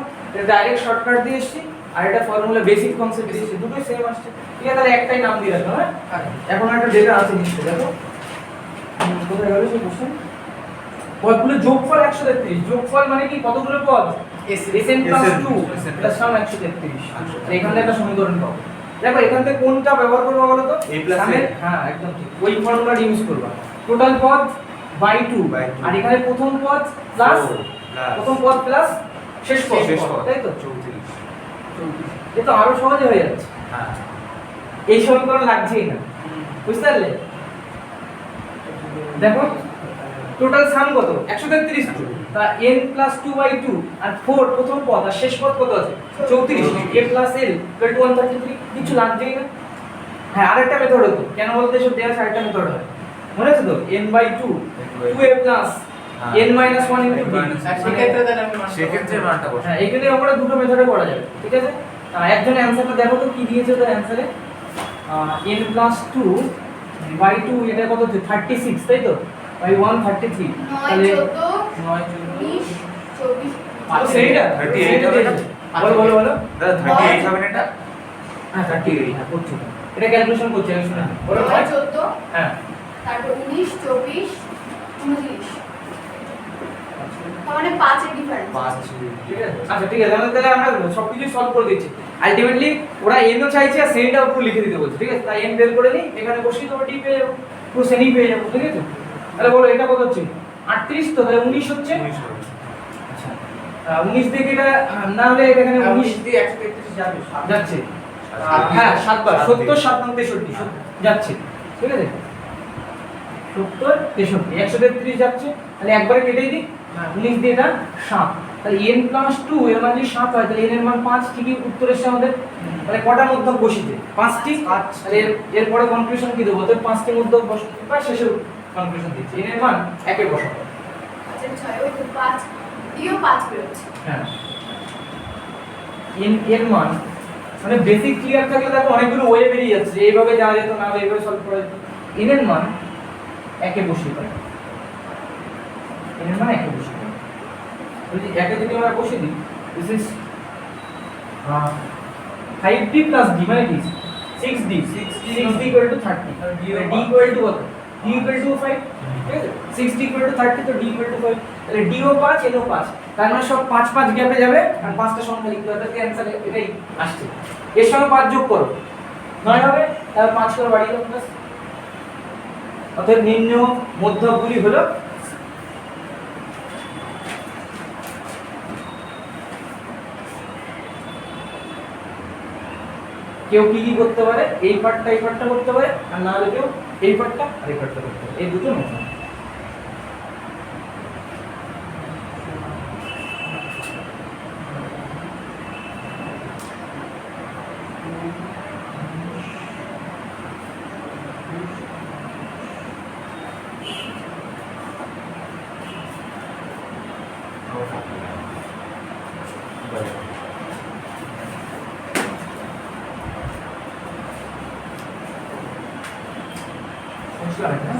ডাইরেক্ট শর্টকাট দিয়ে এসেছি আর এটা ফর্মুলা বেসিক কনসেপ্ট দিয়েছি দুটোই সেম আসছে ঠিক আছে তাহলে একটাই নাম দিয়ে রাখো হ্যাঁ এখন একটা ডেটা আছে নিশ্চয় দেখো কোথায় গেল সেই কোশ্চেন পদগুলো যোগফল 133 যোগফল মানে কি কতগুলো পদ sn plus 2 প্লাস সাম 133 আর এখানে একটা সমীকরণ পাবো দেখো এখান থেকে কোনটা ব্যবহার করব বলো তো a plus সামের a হ্যাঁ একদম ঠিক ওই ফর্মুলাটা ইউজ করবা টোটাল পদ বাই 2 by 2 আর এখানে প্রথম পদ প্লাস প্রথম পদ প্লাস শেষ পদ তাই তো 34 এ তো আরো সহজে হয়ে যাচ্ছে হ্যাঁ এই সমীকরণ লাগছেই না বুঝতে পারলে দেখো টোটাল সাম কত 133 তা n প্লাস 2 বাই 2 আর 4 প্রথম পদ আর শেষ পদ কত আছে 34 a plus l equal to 133 কিছু লাগছেই না হ্যাঁ আরেকটা মেথড হতো কেন বলতে এসব দেওয়া আছে আরেকটা মেথড হয় মনে আছে তো n by 2 2a plus n minus 1 into b আর সেক্ষেত্রে তাহলে আমি সেক্ষেত্রে মানটা বসাই হ্যাঁ এখানে আমরা দুটো মেথডে করা যাবে ঠিক আছে একজনের অ্যানসারটা দেখো তো কি দিয়েছে ওদের অ্যানসারে n প্লাস 2 বাই 2 এটা কত হচ্ছে 36 তাই তো বাই 133 9 14 20 24 তো সেইটা 38 হবে না? বলো বলো দাদা 38 হবে না এটা হ্যাঁ 38 হ্যাঁ করছি এটা ক্যালকুলেশন করছি আমি শুনে বলো 9 14 হ্যাঁ তারপর 19 24 29 তার মানে 5 এর ডিফারেন্স 5 ঠিক আছে আচ্ছা ঠিক আছে তাহলে আমরা সবকিছু সলভ করে দিচ্ছি আলটিমেটলি ওরা n ও চাইছে আর শ্রেণীটা উপর লিখে দিতে বলছে ঠিক আছে তাই n বের করে নিই এখানে বসিয়ে দেবো d পেয়ে যাবো পুরো শ্রেণী পেয়ে যাবো ঠিক আছে তাহলে বলো এটা কত হচ্ছে 38 তো তাহলে 19 হচ্ছে 19 হবে আচ্ছা 19 থেকে এটা না হলে এখানে 19 19 দিয়ে 133 যাবে যাচ্ছে হ্যাঁ 7 বার 70 7 9 63 যাচ্ছে ঠিক আছে 70 63 133 যাচ্ছে তাহলে একবারে কেটেই দিই 19 দিয়ে এটা 7 তাহলে n প্লাস 2 এর মান যদি 7 হয় তাহলে n এর মান 5 ঠিকই উত্তর এসে আমাদের তাহলে কটা মধ্যক বসিতে 5টি তাহলে এরপরে কনক্লুশন কি দেবো তো 5টি মধ্যক বসিতে বা শেষে কনক্লুশন দিচ্ছি n এর মান 1 এ বসাবো আচ্ছা 6 ওই তো 5 দিও 5 বেরোচ্ছে হ্যাঁ n এর মান মানে বেসিক ক্লিয়ার থাকলে দেখো অনেকগুলো ওয়ে বেরিয়ে যাচ্ছে এইভাবে যাওয়া যেত না এইভাবে সলভ করা যেত n এর মান 1 এ বসিয়ে পাই n এর মান 1 এ বসিয়ে পাই যদি 1 এ যদি আমরা বসিয়ে দিই this is 5d plus d মানে কি 6d 6d equal to 30 R d equal to what d equal to 5 ঠিক আছে 6d equal to 30 তো d equal to 5 তাহলে d ও 5 n ও 5 তার মানে সব 5 5 গ্যাপে যাবে আর পাঁচটা সংখ্যা লিখতে হবে তাহলে অ্যানসার এটাই আসছে এর সঙ্গে 5 যোগ করো 9 হবে তাহলে 5 করে বাড়িয়ে দাও প্লাস অতএব নিম্ন মধ্যকগুলি হলো কেউ কি কি করতে পারে এই পার্টটা করতে পারে আর না হলে কেউ এই পার্টটা আর এই পার্টটা করতে পারে এই দুটো মেথড সমস্যা হয় না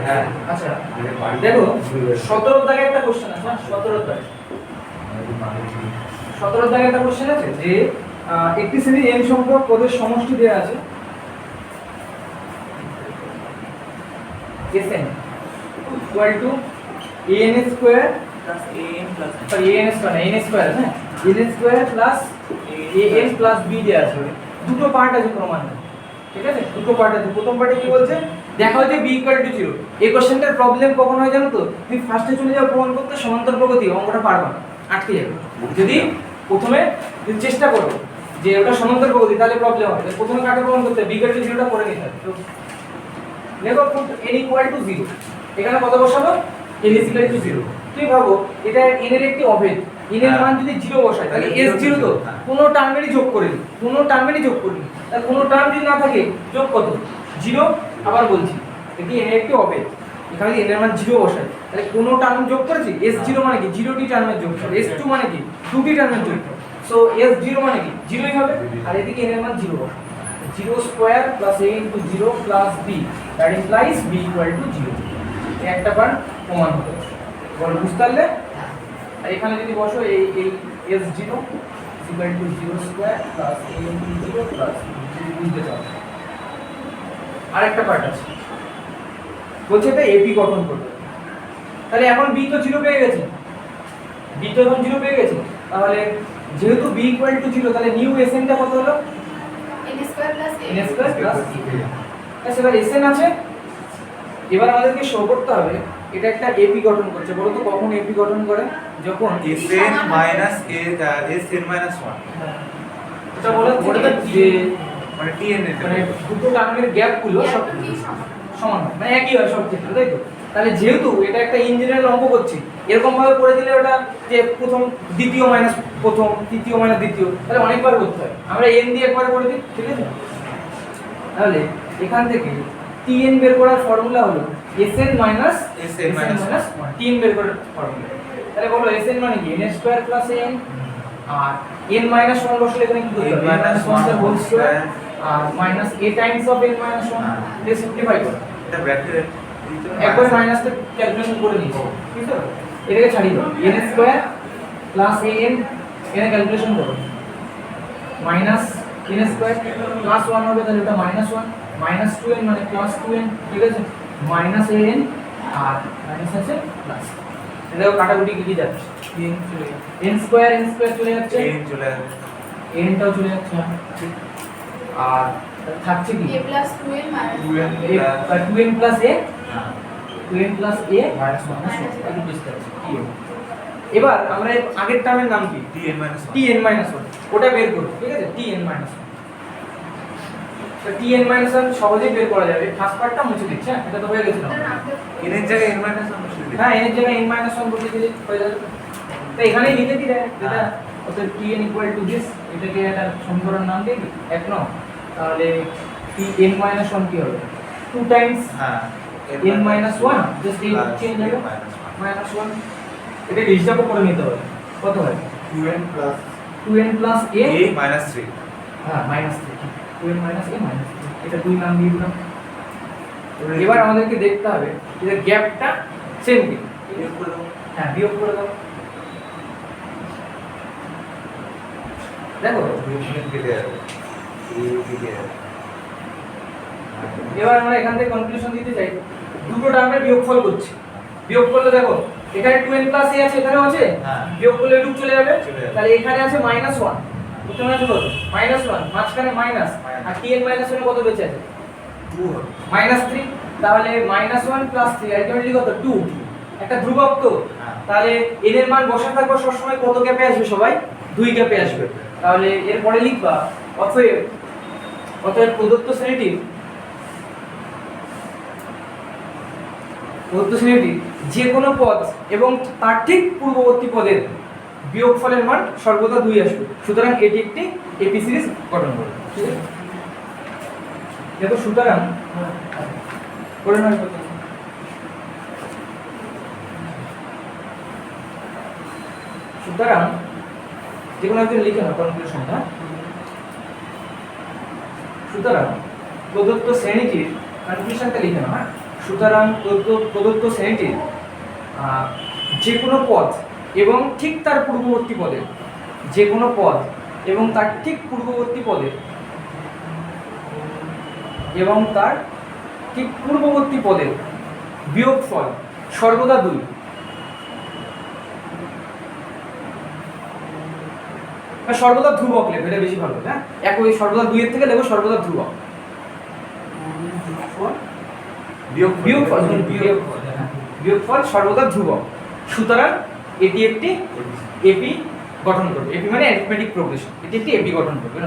হ্যাঁ আচ্ছা দেখো 17 দাগে একটা কোশ্চেন আছে, 17 দাগে 17 দাগে একটা কোশ্চেন আছে যে একটি শ্রেণীর n সংখ্যক পদের সমষ্টি দেওয়া আছে Sn equal to an square plus an plus sorry an square n square হ্যাঁ n square plus an plus b দেওয়া আছে, দুটো পার্ট আছে ক্রমান্বয়ে, ঠিক আছে? দুটো পার্ট আছে। প্রথম পার্টে কি বলছে, দেখা হচ্ছে b equal to 0। এই কোশ্চেনটার প্রবলেম কখন হয় জানো তো, তুমি ফার্স্টে চলে যাও প্রমাণ করতে সমান্তর প্রগতি, অঙ্কটা পারবা না, আটকে যাবে। যদি প্রথমে তুমি চেষ্টা করো যে ওটা সমান্তর প্রগতি তাহলে প্রবলেম হবে। প্রথমে কাকে প্রমাণ করতে হবে, b equal to 0টা করে নিতে হবে। তো দেখো n equal to 0, এখানে কত বসাবো, n is equal to 0। তুমি ভাবো এটা n এর একটি অভেদ, n এর মান যদি 0 বসাই তাহলে s 0 তো কোনো টার্মেরই যোগ করে দিই, কোনো টার্মেরই যোগ করে দিই। তাহলে কোনো টার্ম যদি না থাকে যোগ কত, 0। আবার বলছি এটি n এর একটি অভেদ, এখানে যদি n এর মান 0 বসাই তাহলে কোনো টার্ম যোগ করেছি, s0 মানে কি 0টি টার্মের যোগ, s2 মানে কি 2টি টার্মের যোগ। সো s0 মানে কি 0ই হবে, আর এদিকে n এর মান 0 বসাই, 0 square plus a into 0 plus b, that implies b equal to 0। এই একটা বার প্রমাণ হলো, বল বুঝতে পারলে? আর এখানে যদি বসো এই s0 equal to 0 square plus a into 0 plus b, যদি বুঝতে চাও। আরেকটা পার্ট আছে, বলছে এটা ab গঠন করবে। তাহলে এখন b তো 0 পেয়ে গেছে, b তো এখন 0 পেয়ে গেছে, তাহলে যেহেতু b equal to 0 তাহলে নিউ sn টা কত হলো, n square plus a n square plus আচ্ছা এবার sn আছে, এবার আমাদেরকে শো করতে হবে এটা একটা ap গঠন করছে। বলো তো কখন ap গঠন করে, যখন sn মাইনাস sn মাইনাস 1 এটা বলে যে মানে tn এর মানে দুটো টার্মের গ্যাপ গুলো সব সমান হয়, মানে একই হয় সব ক্ষেত্রে, তাই তো? তাহলে যেহেতু এটা একটা ইঞ্জিনিয়ারিং অঙ্ক করছি, এরকম ভাবে করে দিলে ওটা যে প্রথম দ্বিতীয় মাইনাস প্রথম, তৃতীয় মাইনাস দ্বিতীয়, তাহলে অনেকবার করতে হয়। আমরা n দিয়ে একবার করে দিই, ঠিক আছে? তাহলে এখান থেকে tn বের করার ফর্মুলা হলো sn minus sn minus 1, tn বের করার ফর্মুলা। তাহলে বলো sn মানে কি n স্কয়ার প্লাস an, আর n মাইনাস 1 বসলে এখানে কি করতে হবে, n মাইনাস 1 এর হোল স্কয়ার আর minus a times of n minus 1 দিয়ে সিম্পলিফাই করো। এটা ব্র্যাকেট একবার মাইনাসটা ক্যালকুলেশন করে নিচ্ছি, ঠিক আছে? এটাকে ছাড়িয়ে দাও, n স্কয়ার প্লাস an এর ক্যালকুলেশন করো, মাইনাস n স্কয়ার প্লাস 1 হবে, তাহলে এটা মাইনাস 1 মাইনাস 2n মানে প্লাস 2n, ঠিক আছে? মাইনাস an আর মাইনাস আছে প্লাস, এটাও কাটাকুটি কি যাচ্ছে, n স্কয়ার চলে যাচ্ছে, n চলে আসবে, n টাও চলে যাচ্ছে, ঠিক? আর থাকছে কি a plus 2n minus 2n 2n plus a, হ্যাঁ 2n প্লাস a মাইনাস 1 একটু বুঝতে পারছি tn। এবার আমরা এর আগের টার্মের নাম কি, tn minus 1 tn minus 1, ওটা বের করব, ঠিক আছে? tn minus 1, তো tn minus 1 সহজেই বের করা যাবে। ফার্স্ট পার্টটা মুছে দিচ্ছি, হ্যাঁ এটা তো হয়ে গেছিল। n এর জায়গায় n minus 1 বসিয়ে দিই। হ্যাঁ n এর জায়গায় n minus 1 বসিয়ে দিলে হয়ে যাবে। তো এখানেই লিখে দিই যেটা অর্থাৎ tn equal to this, এটাকে একটা সমীকরণ নাম দিয়ে দিই 1 নং, তাহলে tn minus 1 কি হবে 2 টাইমস হ্যাঁ n minus 1, জাস্ট এই চেঞ্জ হবে minus 1, এটা হিসাবও করে নিতে হবে কত হয় 2n plus 2n plus a a minus 3 হ্যাঁ minus 3, 2n minus a minus 3, এটা দুই নাম দিয়ে দিলাম। এবার আমাদেরকে দেখতে হবে যে গ্যাপটা সেম কি, বিয়োগ করে দাও। হ্যাঁ বিয়োগ করে দাও। দেখো বিয়োগ কেটে যাবে, a কেটে যাবে। এবার আমরা এখান থেকে কনক্লুশন দিতে চাই, দুটো টার্মের বিয়োগফল করছি। বিয়োগ করলে দেখো এখানে 2n প্লাস a আছে, এখানেও আছে, হ্যাঁ। বিয়োগ করলে রূপ চলে যাবে, চলে যাবে। তাহলে এখানে আছে -1, প্রথমে আছে কত -1, মাঝখানে মাইনাস, আর tn minus 1 কত বেঁচে আছে 2 হবে -3, তাহলে -1 প্লাস 3 আলটিমেটলি কত 2, একটা ধ্রুবক তো, হ্যাঁ। তাহলে n এর মান বসা থাকবে সবসময় কত গ্যাপে আসবে, সবাই 2 গ্যাপে আসবে। তাহলে এরপরে লিখবা অতএব প্রদত্ত শ্রেণীটি যে কোনো পদ এবং তার ঠিক পূর্ববর্তী পদের বিয়োগফলের মান সর্বদা 2 আসবে, সুতরাং এটি একটি এপি সিরিজ গঠন করবে। ঠিক আছে, দেখো সুতরাং করে নয় সুতরাং যে কোনো একজন লিখে না কনক্লুশন, হ্যাঁ? সুতরাং প্রদত্ত শ্রেণীটির কনক্লুশনটা লিখে না, হ্যাঁ? সুতরাং প্রদত্ত শ্রেণীটির যে কোনো পদ এবং ঠিক তার পূর্ববর্তী পদে যে কোনো পদ এবং তার ঠিক পূর্ববর্তী পদে এবং তার ঠিক পূর্ববর্তী পদের বিয়োগফল সর্বদা 2। সর্বদা ধ্রুবক লেখো, এটা বেশি ভালো। হ্যাঁ, একই সর্বদা 2 এর থেকে লেখো সর্বদা ধ্রুবক। বিয়োগফল সর্বদা ধ্রুবক। সুতরাং এটি একটি এপি গঠন করবে। এপি মানে অ্যারিথমেটিক প্রোগ্রেশন। এটি একটি এপি গঠন করবে।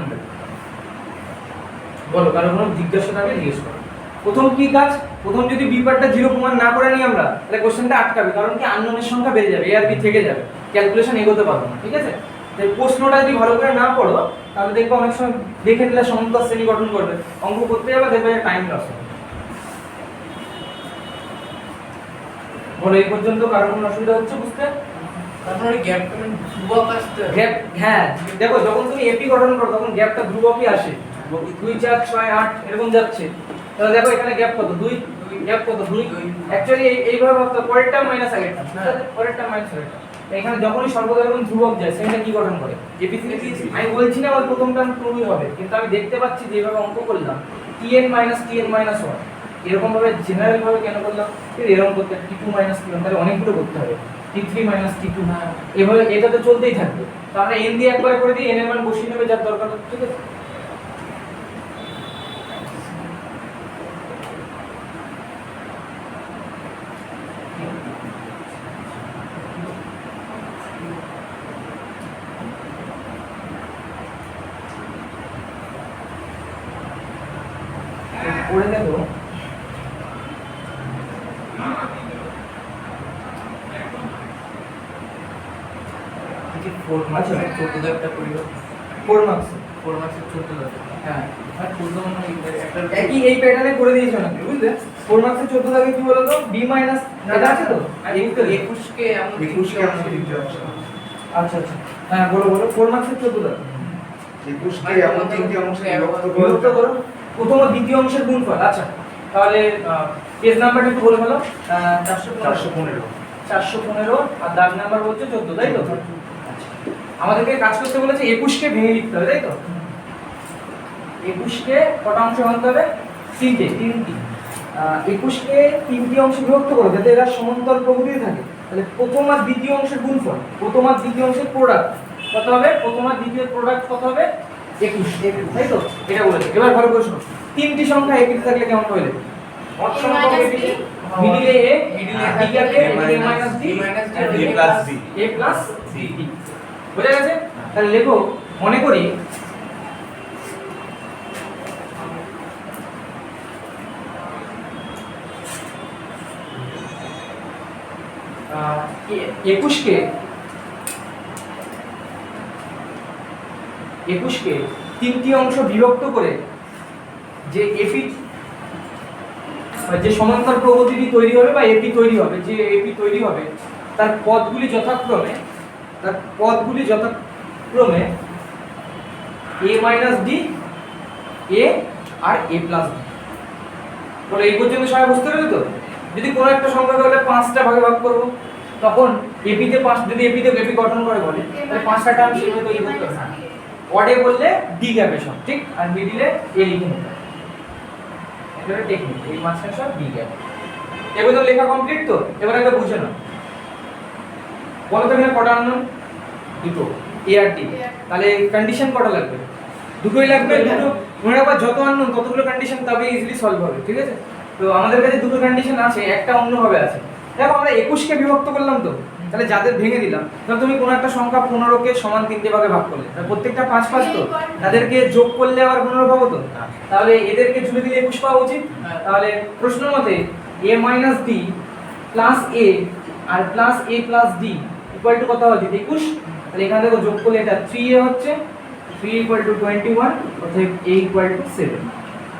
বলো, কারো কোনো জিজ্ঞাসা থাকলে জিজ্ঞেস করো। প্রথম কি কাজ? প্রথম যদি বি পার্টটা 0 প্রমাণ না করে নিই আমরা, তাহলে কোশ্চেনটা আটকাবে। কারণ কি, আননোনের সংখ্যা বেড়ে যাবে, এ আর বি থেকে যাবে, ক্যালকুলেশন এগোতে পারবো না। ঠিক আছে, তাই প্রশ্নটা যদি ভালো করে না পড়ো, তাহলে দেখবো অনেক সময় দেখে নিলে সমান্তরাল শ্রেণী গঠন করবে, অঙ্ক করতে যাবে, দেখবে টাইম লস হবে। বলো, এই পর্যন্ত কারো কোনো অসুবিধা হচ্ছে বুঝতে? তারপরে গ্যাপটা মানে ধ্রুবক আসতে হবে। গ্যাপ, হ্যাঁ দেখো, যখন তুমি এপি গঠন করো তখন গ্যাপটা ধ্রুবকই আসে। 2 4 6 8 এরকম যাচ্ছে। তাহলে দেখো এখানে গ্যাপ কত? 2। গ্যাপ কত? 2। অ্যাকচুয়ালি এইভাবে ভাবতে হবে, পরেরটা মাইনাস আগেরটা, পরেরটা মাইনাস আগেরটা। এখানে যখনই সর্বদা এরকম ধ্রুবক যায়, সেটা কি গঠন করে? এপি। আমি বলছি না ওর প্রথম টার্ম ট্রুই হবে, কিন্তু আমি দেখতে পাচ্ছি যে এইভাবে অঙ্ক করলাম tn - 1 এরকম ভাবে জেনারেল ভাবে কেন করলাম? এরকম করতে t2 - t1, তাহলে অনেকগুলো করতে হবে। t3 - t2, এভাবে এটা তো চলতেই থাকবে। তো আমরা n দিয়ে একবার করে দিই, n এর মান বসিয়ে নেবে যার দরকার। ঠিক আছে, করে দেখো। আচ্ছা, 14,000 করি। 4 মার্কস। 4 মাসের 14,000। হ্যাঁ, আর 14 মানে একটা একই এই প্যাটার্নে করে দিয়েছো নাকি, বুঝলে? 4 মার্কসে 14 থাকে কি বলো তো? b মাইনাস এটা আছে তো, আর এই তো 21 কে এমন 21 কে এমন তিনটে অংশ। আচ্ছা আচ্ছা, হ্যাঁ বলো 4 মার্কসে 14 থাকে। 21 কে এমন তিনটে অংশে বিভক্ত করো প্রথম ও দ্বিতীয় অংশের গুণফল। আচ্ছা, তাহলে পেজ নাম্বারটা একটু বলে ফেলো। 415। 415 আর দাগ নাম্বার হচ্ছে 14, তাই তো? আচ্ছা, আমাদেরকে কাজ করতে বলেছে 21 কে ভেঙে লিখতে হবে, তাই তো? 21 কে কটা অংশ ভাঙতে হবে? তিনটি। 21 কে তিনটি অংশে বিভক্ত করো যাতে এরা সমান্তরাল প্রকৃতির থাকে। তাহলে প্রথম আর দ্বিতীয় অংশের গুণফল, প্রথম আর দ্বিতীয় অংশের প্রোডাক্ট কত হবে? প্রথম আর দ্বিতীয় প্রোডাক্ট কত হবে? 21, তাই তো? এটা বলেছে। এবার ভালো করে শোনো, তিনটি সংখ্যা একই থাকলে কেমন হবে? মোট সংখ্যা হবে মিডিলে a, মিডিলে b থাকে a minus d, a plus b, a plus b। বুঝা গেছে? তাহলে লেখো, মনে করি একুশকে তিনটি অংশ বিভক্ত করে যে এপি, যে সমান্তরাল প্রগতিটি তৈরি হবে বা এপি তৈরি হবে, যে এপি তৈরি হবে তার পদগুলি যথাক্রমে a মাইনাস ডি, এ আর a প্লাস ডি। বলে এই পর্যন্ত সবাই বুঝতে পেরেছো তো? যদি কোনো একটা সংখ্যাকে হলে 5টা ভাগে ভাগ করবো, তখন এপিতে 5, যদি এপিতে এপি গঠন করে বলে তাহলে 5টা টার্ম সেভাবে তৈরি করতে হবে। অডে বললে ডি গ্যাপে সব ঠিক, আর মিডিলে এ লিখে নিতে হবে। এটা টেকনিক, এই মাঝখানে সব ডি গ্যাপ। এবার তো লেখা কমপ্লিট তো? এবার একটা বুঝে নাও, বলো তো এখানে কটা আননোন? দুটো, এ আর ডি। তাহলে কন্ডিশন কটা লাগবে? দুটোই লাগবে। দুটো মনে রাখবা, যত আননোন ততগুলো কন্ডিশন তবে ইজিলি সলভ হবে। ঠিক আছে, তো আমাদের কাছে দুটো কন্ডিশন আছে, একটা অন্যভাবে আছে। দেখো আমরা 21 কে বিভক্ত করলাম তো, তাহলে যাদের ভেঙে দিলাম, তাহলে তুমি কোনো একটা সংখ্যা 15 কে সমান 3টে ভাগে ভাগ করলে, তাহলে প্রত্যেকটা 5 5 তো, তাদেরকে যোগ করলে আবার 15 পাবো তো। তাহলে এদেরকে জুড়ে দিলে 21 পাওয়া উচিত। তাহলে প্রশ্ন মতে a minus d plus a আর plus a plus d equal to কত হচ্ছে? 21। তাহলে এখানে দেখো যোগ করলে এটা 3a হচ্ছে, 3 ইকুয়াল টু 21, অতএব a ইকুয়াল টু 7।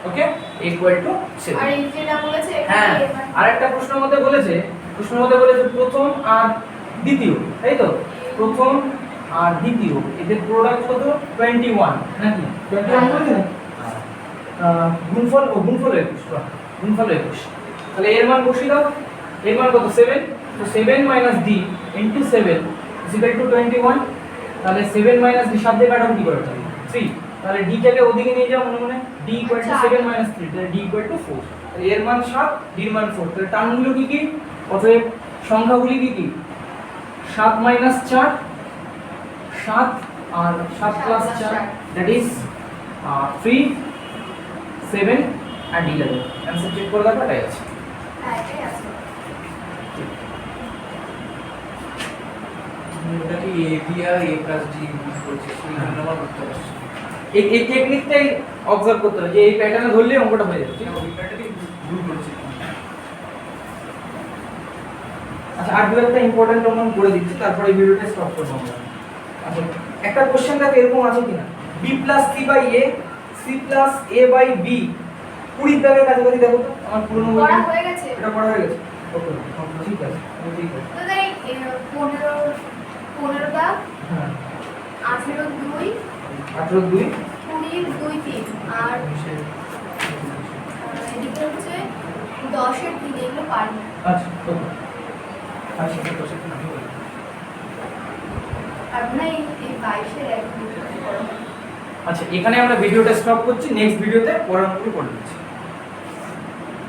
ওকে, a ইকুয়াল টু 7। আর এই যেটা বলেছে হ্যাঁ, আরেকটা প্রশ্নের মধ্যে বলেছে প্রথম আর দ্বিতীয়, তাই তো? প্রথম আর দ্বিতীয় এদের প্রোডাক্ট কত? 21 নাকি? 21 বলেছে না? গুণফল 21। তাহলে এর মান বসিয়ে দাও, এর মান কত 7, তো 7 minus d into 7 is equal to 21। তাহলে 7 মাইনাস d সাথে কাটাবো কি করে 3, তাহলে d টাকে ওদিকে নিয়ে যাও মনে মনে, d ইকুয়াল টু 7 মাইনাস 3, তাহলে d ইকুয়াল টু 4। তাহলে এর মান 7, d এর মান 4। তাহলে টার্মগুলো কি কি, অতএব সংখ্যাগুলি কি কি, 7 মাইনাস 4, 7 আর 7 plus 4 that is 3, 7 and 11। Answer check করে দেখো এটাই আছে। হ্যাঁ এটাই আছে। ওটাকে এ বি আর এ প্লাস ডি ইউজ করছে সেই জন্য আমার করতে পারছি এই টেকনিকটাই অবজার্ভ করতে হবে যে এই প্যাটার্নে ধরলে অঙ্কটা হয়ে যাবে। ওই প্যাটার্নই ভুল করছি আচ্ছা আর দু একটা ইম্পর্টেন্ট অঙ্কন করে দিচ্ছি, তারপরে এই ভিডিওটা স্টপ করবো আমরা। আচ্ছা একটা কোশ্চেন দেখো এরকম আছে কিনা, b plus c by a, c plus a by b 20 দাগের কাছাকাছি দেখো তো আমার পুরনো বই করা হয়ে গেছে। এটা পড়া হয়ে গেছে। ওকে ঠিক আছে ঠিক আছে। তো তাই 15 দাগ, হ্যাঁ 18 2, 18 2 20 2 3 আর এদিকে হচ্ছে 10 এর 3, এগুলো পারি না। আচ্ছা ওকে আচ্ছা তো সেটা আমি বলি আর না এই 22 এর এক আচ্ছা এখানে আমরা ভিডিওটা স্টপ করছি, নেক্সট ভিডিওতে পরের অঙ্কগুলো করে দিচ্ছি।